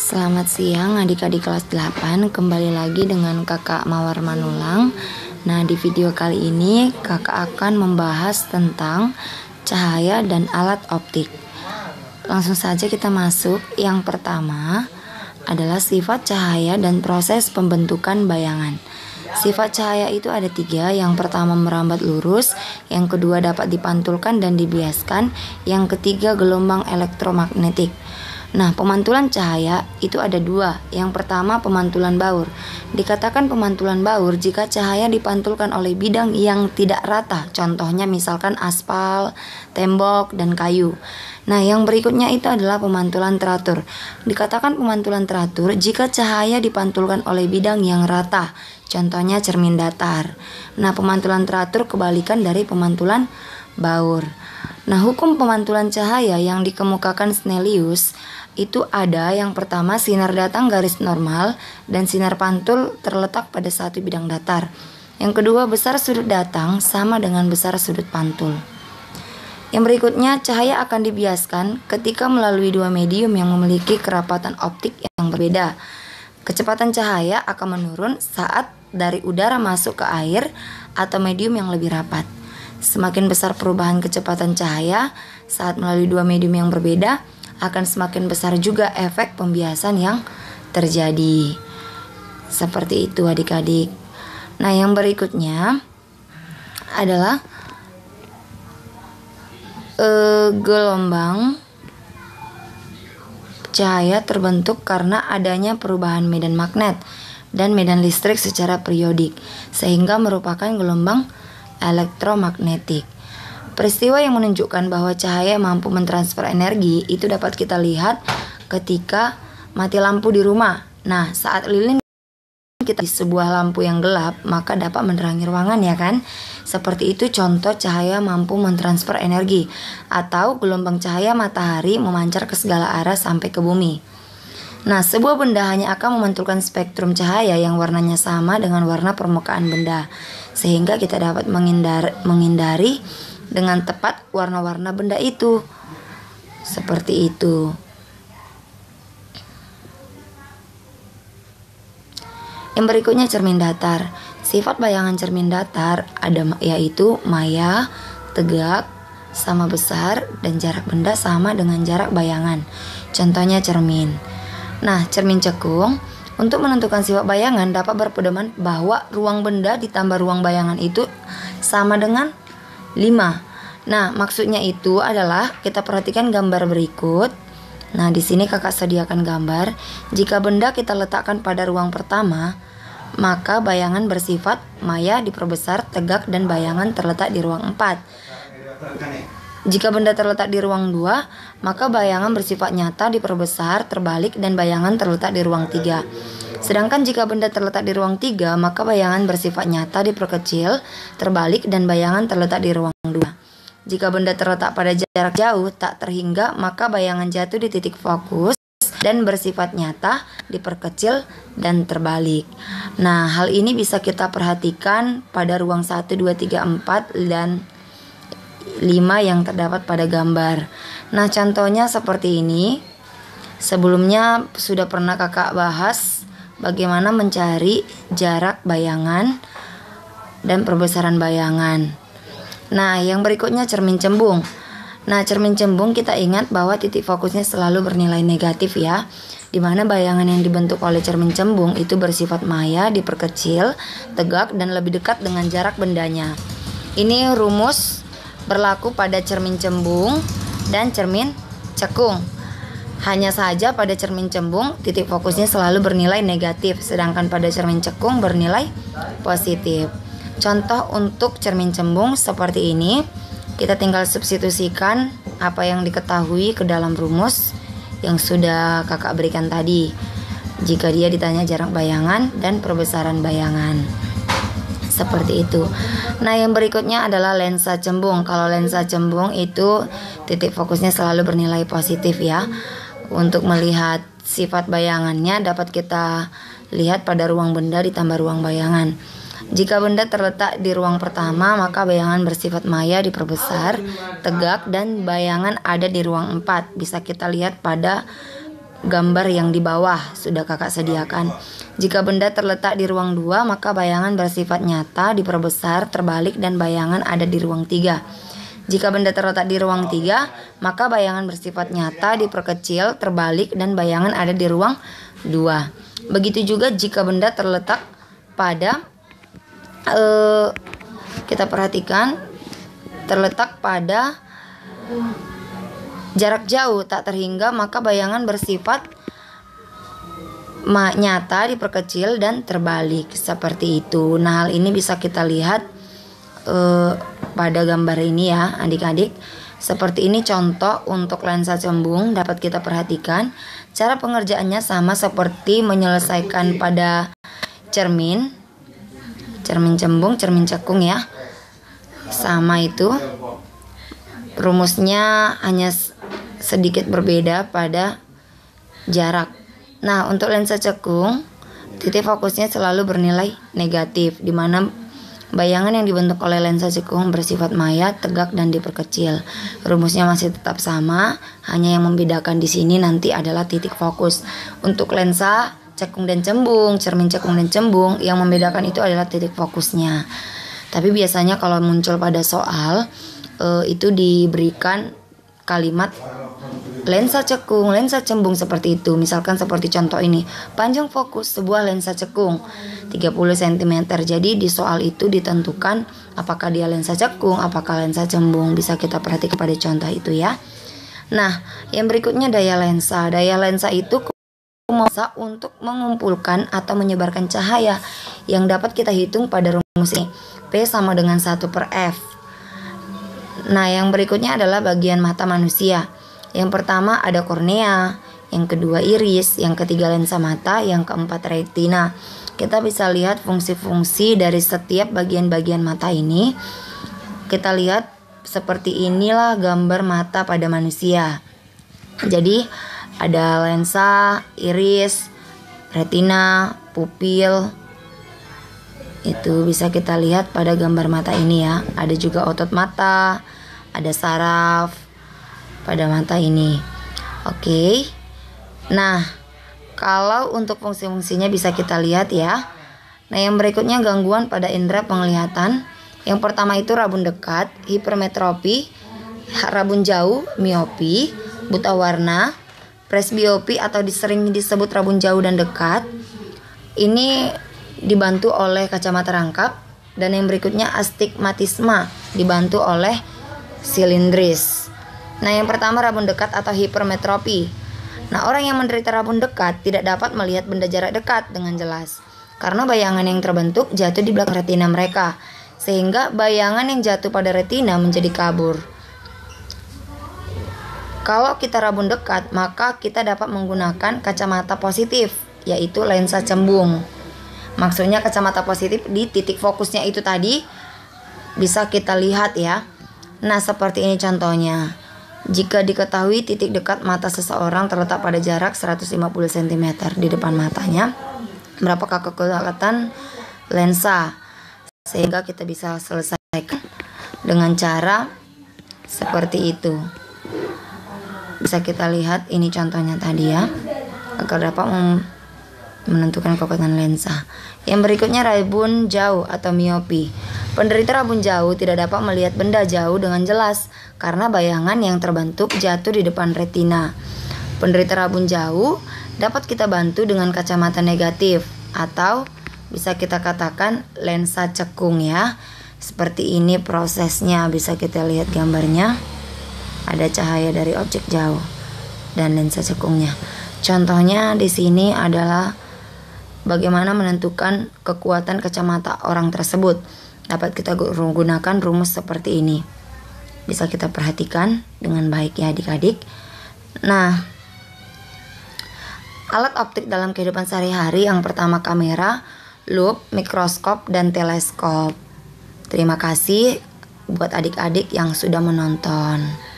Selamat siang adik-adik kelas 8, kembali lagi dengan kakak Mawar Manulang. Nah, di video kali ini kakak akan membahas tentang cahaya dan alat optik. Langsung saja kita masuk. Yang pertama adalah sifat cahaya dan proses pembentukan bayangan. Sifat cahaya itu ada 3. Yang pertama merambat lurus, yang kedua dapat dipantulkan dan dibiaskan, yang ketiga gelombang elektromagnetik. Nah, pemantulan cahaya itu ada 2. Yang pertama pemantulan baur. Dikatakan pemantulan baur jika cahaya dipantulkan oleh bidang yang tidak rata. Contohnya misalkan aspal, tembok, dan kayu. Nah, yang berikutnya itu adalah pemantulan teratur. Dikatakan pemantulan teratur jika cahaya dipantulkan oleh bidang yang rata. Contohnya cermin datar. Nah, pemantulan teratur kebalikan dari pemantulan baur. Nah, hukum pemantulan cahaya yang dikemukakan Snellius itu ada yang pertama sinar datang garis normal dan sinar pantul terletak pada satu bidang datar. Yang kedua besar sudut datang sama dengan besar sudut pantul. Yang berikutnya cahaya akan dibiaskan ketika melalui 2 medium yang memiliki kerapatan optik yang berbeda. Kecepatan cahaya akan menurun saat dari udara masuk ke air atau medium yang lebih rapat. Semakin besar perubahan kecepatan cahaya saat melalui 2 medium yang berbeda, akan semakin besar juga efek pembiasan yang terjadi. Seperti itu adik-adik. Nah, yang berikutnya adalah gelombang cahaya terbentuk karena adanya perubahan medan magnet dan medan listrik secara periodik, sehingga merupakan gelombang elektromagnetik. Peristiwa yang menunjukkan bahwa cahaya mampu mentransfer energi itu dapat kita lihat ketika mati lampu di rumah. Nah, saat lilin kita di sebuah lampu yang gelap, maka dapat menerangi ruangan, ya kan? Seperti itu contoh cahaya mampu mentransfer energi, atau gelombang cahaya matahari memancar ke segala arah sampai ke bumi. Nah, sebuah benda hanya akan memantulkan spektrum cahaya yang warnanya sama dengan warna permukaan benda, sehingga kita dapat menghindari dengan tepat warna-warna benda itu. Seperti itu. Yang berikutnya cermin datar. Sifat bayangan cermin datar ada yaitu maya, tegak, sama besar, dan jarak benda sama dengan jarak bayangan. Contohnya cermin. Nah, cermin cekung untuk menentukan sifat bayangan dapat berpedoman bahwa ruang benda ditambah ruang bayangan itu sama dengan 5. Nah, maksudnya itu adalah kita perhatikan gambar berikut. Nah, di sini kakak sediakan gambar. Jika benda kita letakkan pada ruang pertama, maka bayangan bersifat maya diperbesar, tegak, dan bayangan terletak di ruang 4. Jika benda terletak di ruang 2, maka bayangan bersifat nyata diperbesar, terbalik, dan bayangan terletak di ruang 3. Sedangkan jika benda terletak di ruang 3, maka bayangan bersifat nyata diperkecil, terbalik, dan bayangan terletak di ruang 2. Jika benda terletak pada jarak jauh tak terhingga, maka bayangan jatuh di titik fokus dan bersifat nyata diperkecil dan terbalik. Nah, hal ini bisa kita perhatikan pada ruang 1, 2, 3, 4, dan 5 yang terdapat pada gambar. Nah, contohnya seperti ini. Sebelumnya sudah pernah kakak bahas bagaimana mencari jarak bayangan dan perbesaran bayangan. Nah, yang berikutnya cermin cembung. Nah, cermin cembung kita ingat bahwa titik fokusnya selalu bernilai negatif, ya. Dimana bayangan yang dibentuk oleh cermin cembung itu bersifat maya, diperkecil, tegak, dan lebih dekat dengan jarak bendanya. Ini rumus berlaku pada cermin cembung dan cermin cekung. Hanya saja pada cermin cembung titik fokusnya selalu bernilai negatif, sedangkan pada cermin cekung bernilai positif. Contoh untuk cermin cembung seperti ini. Kita tinggal substitusikan apa yang diketahui ke dalam rumus yang sudah kakak berikan tadi, jika dia ditanya jarak bayangan dan perbesaran bayangan. Seperti itu. Nah, yang berikutnya adalah lensa cembung. Kalau lensa cembung itu titik fokusnya selalu bernilai positif, ya. Untuk melihat sifat bayangannya dapat kita lihat pada ruang benda ditambah ruang bayangan. Jika benda terletak di ruang pertama, maka bayangan bersifat maya diperbesar, tegak, dan bayangan ada di ruang 4. Bisa kita lihat pada gambar yang di bawah sudah kakak sediakan. Jika benda terletak di ruang 2, maka bayangan bersifat nyata diperbesar, terbalik, dan bayangan ada di ruang 3. Jika benda terletak di ruang 3, maka bayangan bersifat nyata diperkecil, terbalik, dan bayangan ada di ruang 2. Begitu juga jika benda terletak pada kita perhatikan terletak pada jarak jauh tak terhingga, maka bayangan bersifat nyata diperkecil dan terbalik seperti itu. Nah, hal ini bisa kita lihat pada gambar ini ya adik-adik. Seperti ini contoh untuk lensa cembung, dapat kita perhatikan. Cara pengerjaannya sama seperti menyelesaikan pada cermin cembung, cermin cekung ya. Sama itu. Rumusnya hanya sedikit berbeda pada jarak. Nah, untuk lensa cekung, titik fokusnya selalu bernilai negatif, di mana bayangan yang dibentuk oleh lensa cekung bersifat maya, tegak, dan diperkecil. Rumusnya masih tetap sama, hanya yang membedakan di sini nanti adalah titik fokus. Untuk lensa cekung dan cembung, cermin cekung dan cembung, yang membedakan itu adalah titik fokusnya. Tapi biasanya kalau muncul pada soal itu diberikan kalimat lensa cekung, lensa cembung seperti itu. Misalkan seperti contoh ini, panjang fokus sebuah lensa cekung 30 cm. Jadi di soal itu ditentukan apakah dia lensa cekung, apakah lensa cembung. Bisa kita perhatikan pada contoh itu ya. Nah, yang berikutnya daya lensa. Daya lensa itu masa untuk mengumpulkan atau menyebarkan cahaya yang dapat kita hitung pada rumus ini. P sama dengan 1/F. Nah, yang berikutnya adalah bagian mata manusia. Yang pertama ada kornea, yang kedua iris, yang ketiga lensa mata, yang keempat retina. Kita bisa lihat fungsi-fungsi dari setiap bagian-bagian mata ini. Kita lihat seperti inilah gambar mata pada manusia. Jadi ada lensa, iris, retina, pupil. Itu bisa kita lihat pada gambar mata ini ya. Ada juga otot mata, ada saraf pada mata ini. Oke. Nah, kalau untuk fungsi-fungsinya bisa kita lihat ya. Nah, yang berikutnya gangguan pada indera penglihatan. Yang pertama itu rabun dekat, hipermetropi, rabun jauh, miopi, buta warna, presbiopi atau sering disebut rabun jauh dan dekat. Ini dibantu oleh kacamata rangkap. Dan yang berikutnya astigmatisma, dibantu oleh silindris. Nah, yang pertama rabun dekat atau hipermetropi. Nah, orang yang menderita rabun dekat tidak dapat melihat benda jarak dekat dengan jelas karena bayangan yang terbentuk jatuh di belakang retina mereka, sehingga bayangan yang jatuh pada retina menjadi kabur. Kalau kita rabun dekat, maka kita dapat menggunakan kacamata positif, yaitu lensa cembung. Maksudnya kacamata positif di titik fokusnya itu tadi bisa kita lihat ya. Nah, seperti ini contohnya. Jika diketahui titik dekat mata seseorang terletak pada jarak 150 cm di depan matanya, berapakah kekuatan lensa? Sehingga kita bisa selesaikan dengan cara seperti itu. Bisa kita lihat ini contohnya tadi ya, agar dapat menentukan kekuatan lensa. Yang berikutnya rabun jauh atau miopi. Penderita rabun jauh tidak dapat melihat benda jauh dengan jelas karena bayangan yang terbentuk jatuh di depan retina. Penderita rabun jauh dapat kita bantu dengan kacamata negatif atau bisa kita katakan lensa cekung ya. Seperti ini prosesnya, bisa kita lihat gambarnya. Ada cahaya dari objek jauh dan lensa cekungnya. Contohnya di sini adalah bagaimana menentukan kekuatan kacamata orang tersebut. Dapat kita gunakan rumus seperti ini. Bisa kita perhatikan dengan baik ya adik-adik. Nah, alat optik dalam kehidupan sehari-hari yang pertama kamera, lup, mikroskop, dan teleskop. Terima kasih buat adik-adik yang sudah menonton.